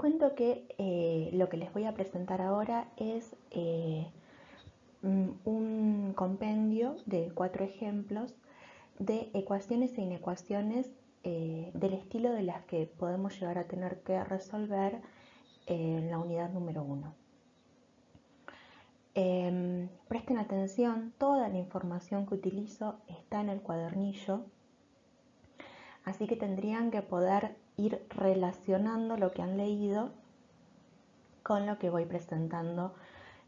cuento que lo que les voy a presentar ahora es un compendio de 4 ejemplos de ecuaciones e inecuaciones del estilo de las que podemos llegar a tener que resolver en la unidad número 1. Presten atención, toda la información que utilizo está en el cuadernillo, así que tendrían que poder ir relacionando lo que han leído con lo que voy presentando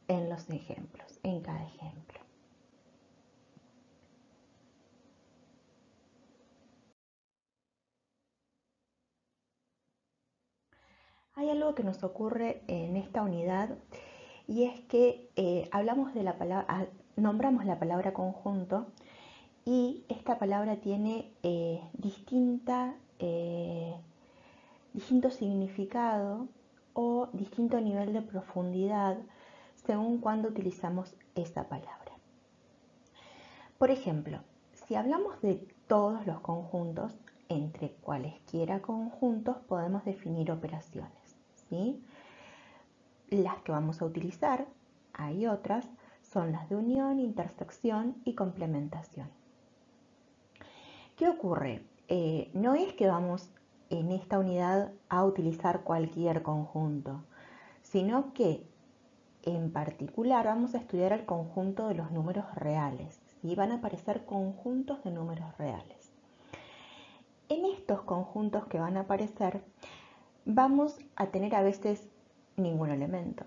en los ejemplos, en cada ejemplo. Hay algo que nos ocurre en esta unidad y es que nombramos la palabra conjunto y esta palabra tiene distinto significado o distinto nivel de profundidad según cuando utilizamos esa palabra. Por ejemplo, si hablamos de todos los conjuntos, entre cualesquiera conjuntos podemos definir operaciones, ¿sí? Las que vamos a utilizar, hay otras, son las de unión, intersección y complementación. ¿Qué ocurre? No es que vamos en esta unidad a utilizar cualquier conjunto, sino que en particular vamos a estudiar el conjunto de los números reales, ¿sí? Van a aparecer conjuntos de números reales. En estos conjuntos que van a aparecer, vamos a tener a veces ningún elemento,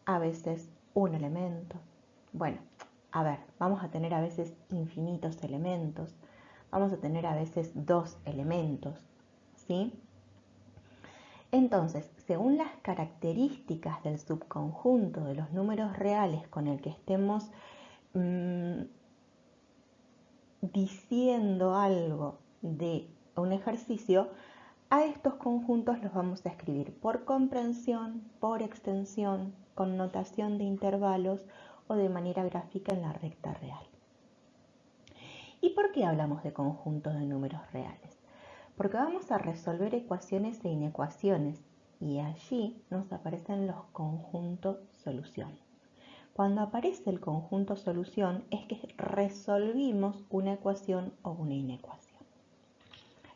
a veces un elemento. Bueno, a ver, vamos a tener a veces infinitos elementos, vamos a tener a veces 2 elementos, ¿sí? Entonces, según las características del subconjunto de los números reales con el que estemos diciendo algo de un ejercicio, a estos conjuntos los vamos a escribir por comprensión, por extensión, con notación de intervalos o de manera gráfica en la recta real. ¿Y por qué hablamos de conjuntos de números reales? Porque vamos a resolver ecuaciones e inecuaciones y allí nos aparecen los conjuntos solución. Cuando aparece el conjunto solución es que resolvimos una ecuación o una inecuación.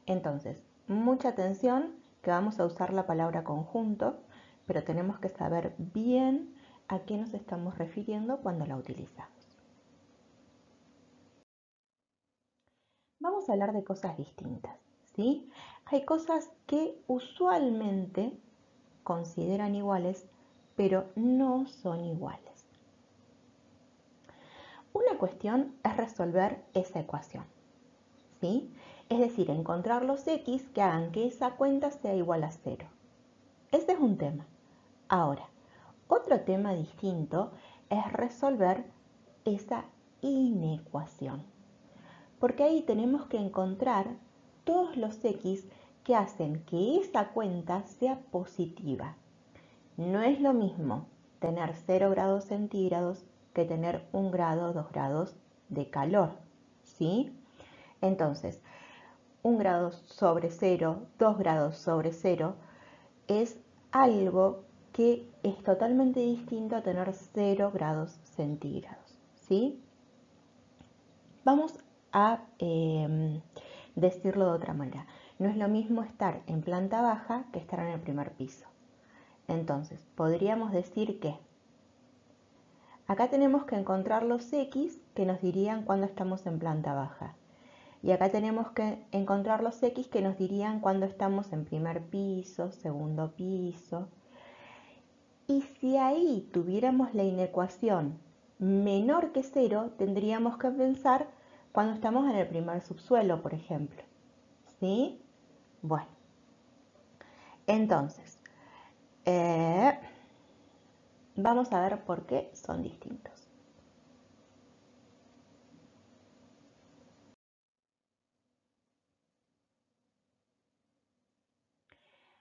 Entonces, mucha atención que vamos a usar la palabra conjunto, pero tenemos que saber bien a qué nos estamos refiriendo cuando la utilizamos. Vamos a hablar de cosas distintas, ¿sí? Hay cosas que usualmente consideran iguales, pero no son iguales. Una cuestión es resolver esa ecuación, ¿sí? Es decir, encontrar los x que hagan que esa cuenta sea igual a 0. Ese es un tema. Ahora, otro tema distinto es resolver esa inecuación, porque ahí tenemos que encontrar todos los x que hacen que esa cuenta sea positiva. No es lo mismo tener 0 grados centígrados que tener 1 grado, 2 grados de calor, ¿sí? Entonces, 1 grado sobre 0, 2 grados sobre 0 es algo que es totalmente distinto a tener 0 grados centígrados, ¿sí? Vamos a decirlo de otra manera. No es lo mismo estar en planta baja que estar en el primer piso. Entonces, podríamos decir que acá tenemos que encontrar los x que nos dirían cuando estamos en planta baja. Y acá tenemos que encontrar los x que nos dirían cuando estamos en primer piso, segundo piso. Y si ahí tuviéramos la inecuación menor que 0, tendríamos que pensar cuando estamos en el primer subsuelo, por ejemplo. ¿Sí? Bueno. Entonces, vamos a ver por qué son distintos.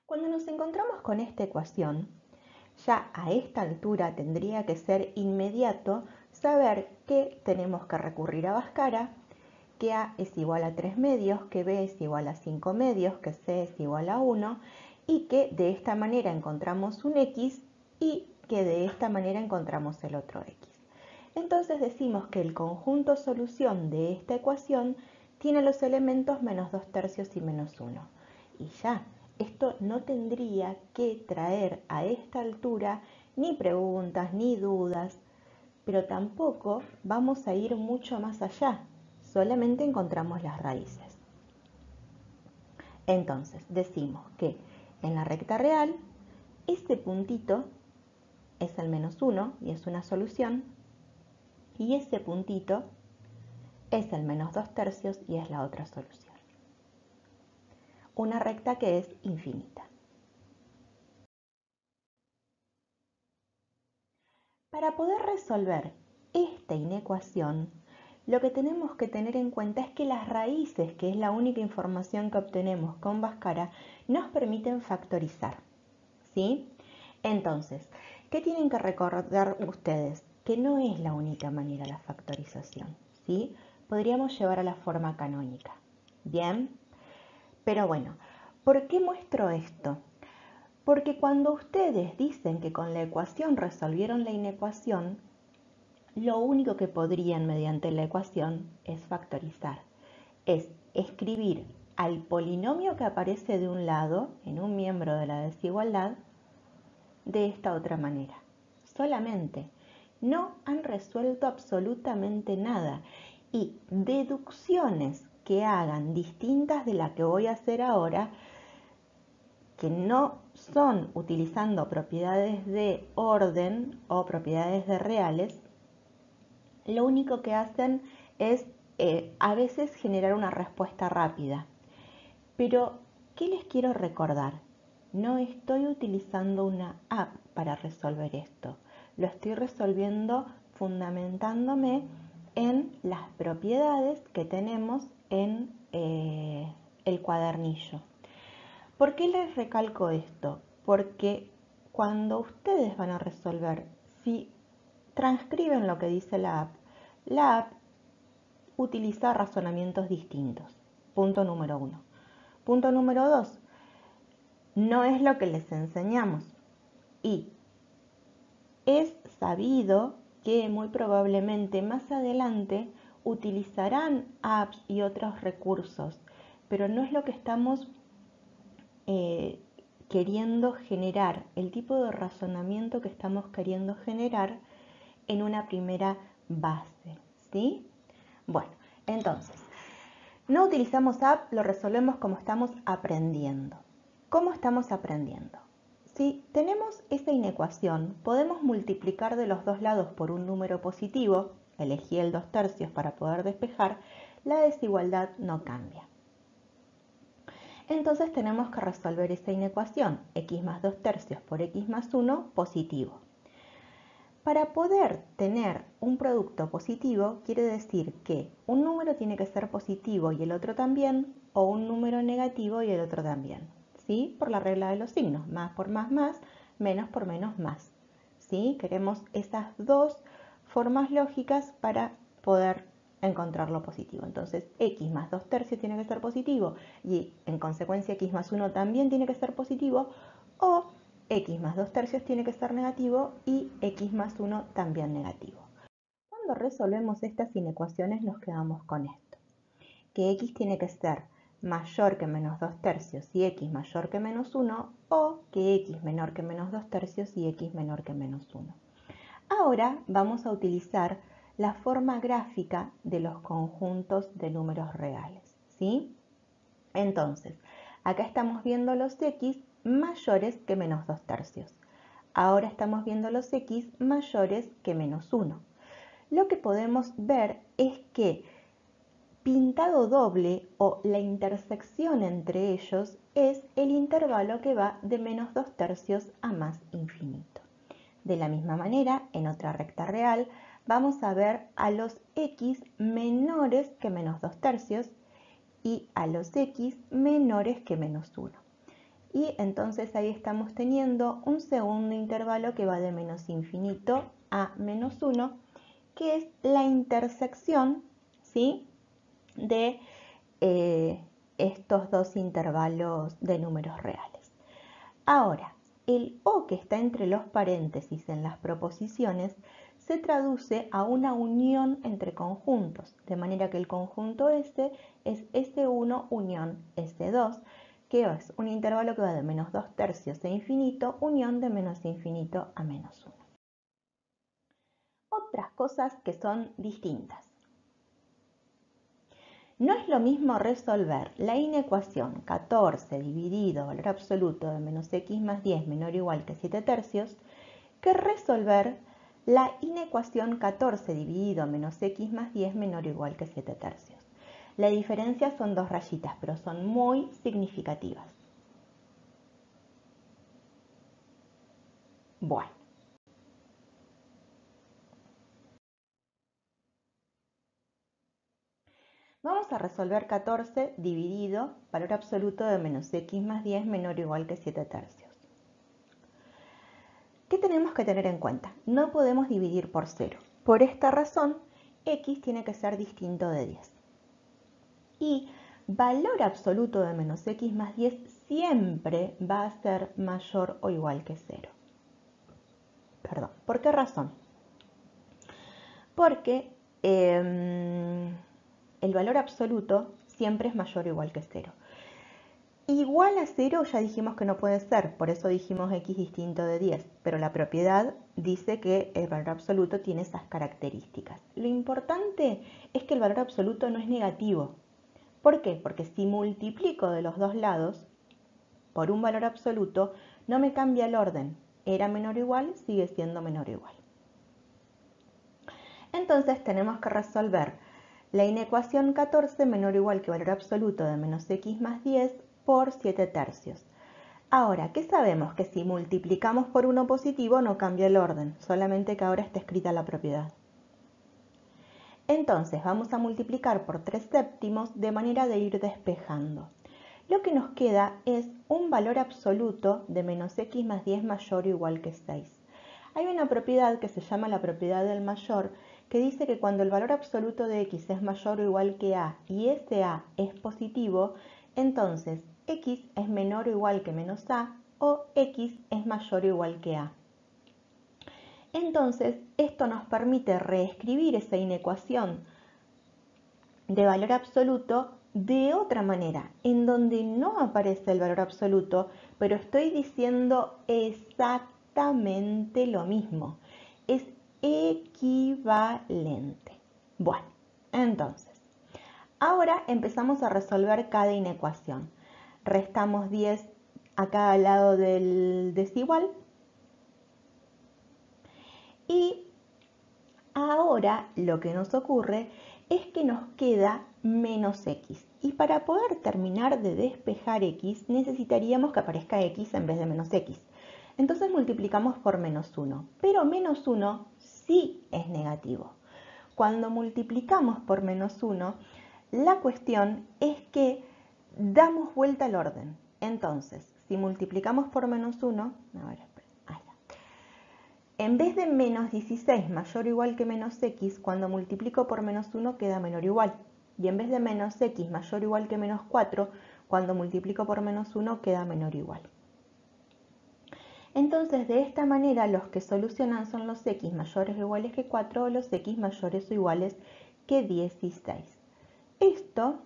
Cuando nos encontramos con esta ecuación, ya a esta altura tendría que ser inmediato saber que tenemos que recurrir a Bhaskara, que A es igual a 3 medios, que B es igual a 5 medios, que C es igual a 1, y que de esta manera encontramos un x y que de esta manera encontramos el otro x. Entonces decimos que el conjunto solución de esta ecuación tiene los elementos menos 2/3 y menos 1. Y ya, esto no tendría que traer a esta altura ni preguntas ni dudas, pero tampoco vamos a ir mucho más allá, solamente encontramos las raíces. Entonces decimos que en la recta real, este puntito es el menos 1 y es una solución, y ese puntito es el menos 2/3 y es la otra solución. Una recta que es infinita. Para poder resolver esta inecuación, lo que tenemos que tener en cuenta es que las raíces, que es la única información que obtenemos con Bhaskara, nos permiten factorizar, ¿sí? Entonces, ¿qué tienen que recordar ustedes? Que no es la única manera la factorización, ¿sí? Podríamos llevar a la forma canónica, ¿bien? Pero bueno, ¿por qué muestro esto? Porque cuando ustedes dicen que con la ecuación resolvieron la inecuación, lo único que podrían mediante la ecuación es factorizar, es escribir al polinomio que aparece de un lado, en un miembro de la desigualdad, de esta otra manera. Solamente. No han resuelto absolutamente nada. Y deducciones que hagan distintas de la que voy a hacer ahora, que no son utilizando propiedades de orden o propiedades de reales, lo único que hacen es a veces generar una respuesta rápida. Pero, ¿qué les quiero recordar? No estoy utilizando una app para resolver esto. Lo estoy resolviendo fundamentándome en las propiedades que tenemos en el cuadernillo. ¿Por qué les recalco esto? Porque cuando ustedes van a resolver, si transcriben lo que dice la app utiliza razonamientos distintos. Punto número 1. Punto número 2. No es lo que les enseñamos. Y es sabido que muy probablemente más adelante utilizarán apps y otros recursos, pero no es lo que estamos queriendo generar, el tipo de razonamiento que estamos queriendo generar en una primera base, ¿sí? Bueno, entonces, no utilizamos app, lo resolvemos como estamos aprendiendo. ¿Cómo estamos aprendiendo? Si tenemos esa inecuación, podemos multiplicar de los dos lados por un número positivo, elegí el 2/3 para poder despejar, la desigualdad no cambia. Entonces tenemos que resolver esa inecuación, x más 2/3 por x más 1 positivo. Para poder tener un producto positivo, quiere decir que un número tiene que ser positivo y el otro también, o un número negativo y el otro también, ¿sí? Por la regla de los signos, más por más, menos por menos, más, ¿sí? Queremos esas dos formas lógicas para poder encontrar lo positivo. Entonces, x más 2/3 tiene que ser positivo y en consecuencia x más 1 también tiene que ser positivo, o x más 2/3 tiene que ser negativo y x más 1 también negativo. Cuando resolvemos estas inecuaciones nos quedamos con esto, que x tiene que ser mayor que menos 2/3 y x mayor que menos 1, o que x menor que menos 2/3 y x menor que menos 1. Ahora vamos a utilizar la forma gráfica de los conjuntos de números reales, ¿sí? Entonces, acá estamos viendo los x mayores que menos 2/3. Ahora estamos viendo los x mayores que menos 1. Lo que podemos ver es que pintado doble o la intersección entre ellos es el intervalo que va de menos 2/3 a más infinito. De la misma manera, en otra recta real, vamos a ver a los x menores que menos 2/3 y a los x menores que menos 1. Y entonces ahí estamos teniendo un segundo intervalo que va de menos infinito a menos 1, que es la intersección, ¿sí?, de estos dos intervalos de números reales. Ahora, el o que está entre los paréntesis en las proposiciones se traduce a una unión entre conjuntos, de manera que el conjunto S es S1 unión S2, que es un intervalo que va de menos 2/3 a infinito, unión de menos infinito a menos 1. Otras cosas que son distintas. No es lo mismo resolver la inecuación 14 dividido valor absoluto de menos x más 10 menor o igual que 7/3 que resolver la inecuación 14 dividido menos x más 10 menor o igual que 7/3. La diferencia son 2 rayitas, pero son muy significativas. Bueno. Vamos a resolver 14 dividido valor absoluto de menos x más 10 menor o igual que 7/3. ¿Qué tenemos que tener en cuenta? No podemos dividir por 0. Por esta razón, x tiene que ser distinto de 10. Y valor absoluto de menos x más 10 siempre va a ser mayor o igual que 0. Perdón, ¿por qué razón? Porque el valor absoluto siempre es mayor o igual que 0. Igual a 0 ya dijimos que no puede ser, por eso dijimos x distinto de 10, pero la propiedad dice que el valor absoluto tiene esas características. Lo importante es que el valor absoluto no es negativo. ¿Por qué? Porque si multiplico de los dos lados por un valor absoluto, no me cambia el orden. Era menor o igual, sigue siendo menor o igual. Entonces tenemos que resolver la inecuación 14 menor o igual que valor absoluto de menos x más 10 por 7/3. Ahora, ¿qué sabemos? Que si multiplicamos por uno positivo no cambia el orden, solamente que ahora está escrita la propiedad. Entonces vamos a multiplicar por 3/7 de manera de ir despejando. Lo que nos queda es un valor absoluto de menos x más 10 mayor o igual que 6. Hay una propiedad que se llama la propiedad del mayor, que dice que cuando el valor absoluto de x es mayor o igual que a y ese a es positivo, entonces x es menor o igual que menos a o x es mayor o igual que a. Entonces, esto nos permite reescribir esa inecuación de valor absoluto de otra manera, en donde no aparece el valor absoluto, pero estoy diciendo exactamente lo mismo. Es equivalente. Bueno, entonces, ahora empezamos a resolver cada inecuación. Restamos 10 a cada lado del desigual. Y ahora lo que nos ocurre es que nos queda menos x. Y para poder terminar de despejar x, necesitaríamos que aparezca x en vez de menos x. Entonces multiplicamos por menos 1. Pero menos 1 sí es negativo. Cuando multiplicamos por menos 1, la cuestión es que damos vuelta al orden. Entonces, si multiplicamos por menos 1, en vez de menos 16 mayor o igual que menos x, cuando multiplico por menos 1 queda menor o igual. Y en vez de menos x mayor o igual que menos 4, cuando multiplico por menos 1 queda menor o igual. Entonces, de esta manera, los que solucionan son los x mayores o iguales que 4 o los x mayores o iguales que 16. Esto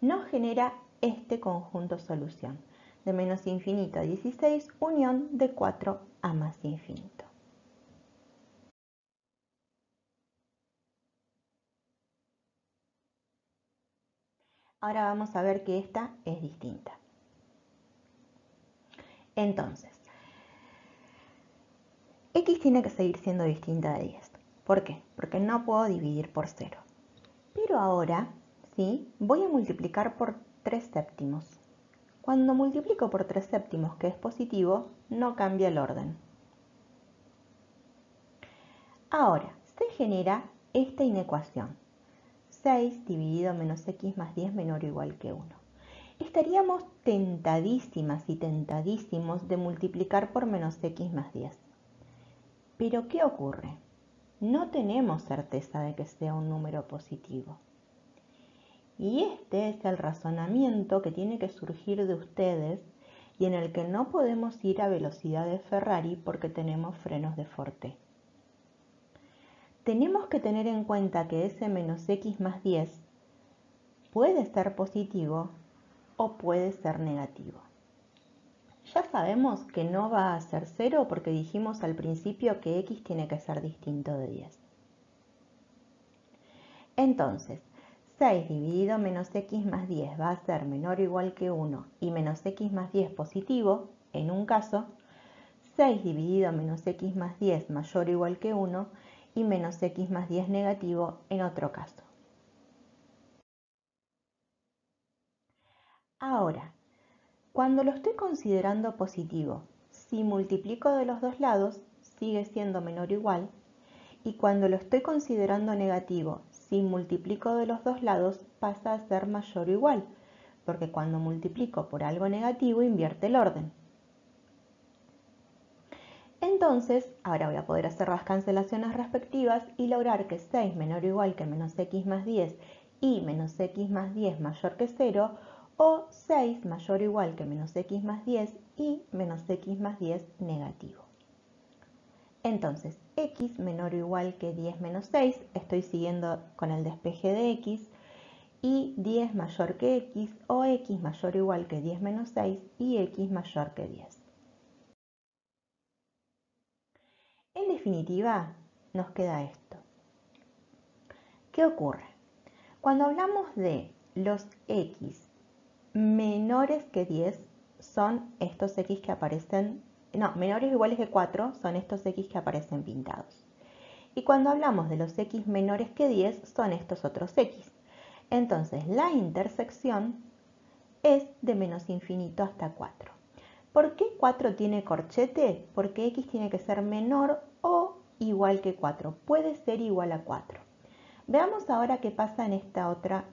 nos genera este conjunto solución de menos infinito a 16 unión de 4 a más infinito. Ahora vamos a ver que esta es distinta. Entonces, x tiene que seguir siendo distinta de 10. ¿Por qué? Porque no puedo dividir por 0. Pero ahora, ¿sí? Voy a multiplicar por 3/7. Cuando multiplico por 3/7, que es positivo, no cambia el orden. Ahora, se genera esta inecuación. 6 dividido menos x más 10 menor o igual que 1. Estaríamos tentadísimas y tentadísimos de multiplicar por menos x más 10. Pero ¿qué ocurre? No tenemos certeza de que sea un número positivo. Y este es el razonamiento que tiene que surgir de ustedes y en el que no podemos ir a velocidad de Ferrari porque tenemos frenos de Forte. Tenemos que tener en cuenta que ese menos x más 10 puede ser positivo o puede ser negativo. Ya sabemos que no va a ser 0 porque dijimos al principio que x tiene que ser distinto de 10. Entonces, 6 dividido menos x más 10 va a ser menor o igual que 1 y menos x más 10 positivo, en un caso, 6 dividido menos x más 10 mayor o igual que 1 y menos x más 10 negativo, en otro caso. Ahora, cuando lo estoy considerando positivo, si multiplico de los dos lados, sigue siendo menor o igual, y cuando lo estoy considerando negativo, si multiplico de los dos lados, pasa a ser mayor o igual, porque cuando multiplico por algo negativo, invierte el orden. Entonces, ahora voy a poder hacer las cancelaciones respectivas y lograr que 6 menor o igual que menos x más 10 y menos x más 10 mayor que 0, o 6 mayor o igual que menos x más 10 y menos x más 10 negativo. Entonces, x menor o igual que 10 menos 6, estoy siguiendo con el despeje de x, y 10 mayor que x, o x mayor o igual que 10 menos 6 y x mayor que 10. En definitiva, nos queda esto. ¿Qué ocurre? Cuando hablamos de los x menores que 10, son estos x que aparecen, menores o iguales que 4 son estos x que aparecen pintados. Y cuando hablamos de los x menores que 10, son estos otros x. Entonces, la intersección es de menos infinito hasta 4. ¿Por qué 4 tiene corchete? Porque x tiene que ser menor o igual que 4. Puede ser igual a 4. Veamos ahora qué pasa en esta otra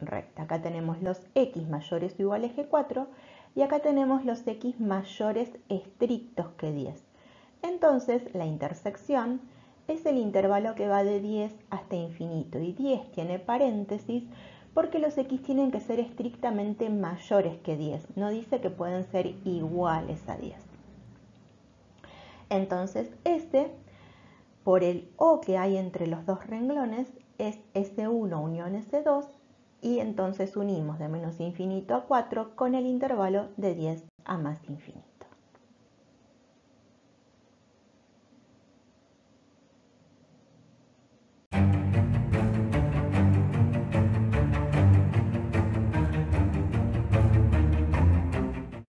recta. Acá tenemos los x mayores o iguales que 4 y acá tenemos los x mayores estrictos que 10. Entonces, la intersección es el intervalo que va de 10 hasta infinito, y 10 tiene paréntesis porque los x tienen que ser estrictamente mayores que 10. No dice que pueden ser iguales a 10. Entonces, por el o que hay entre los dos renglones, es S1 unión S2, y entonces unimos de menos infinito a 4 con el intervalo de 10 a más infinito.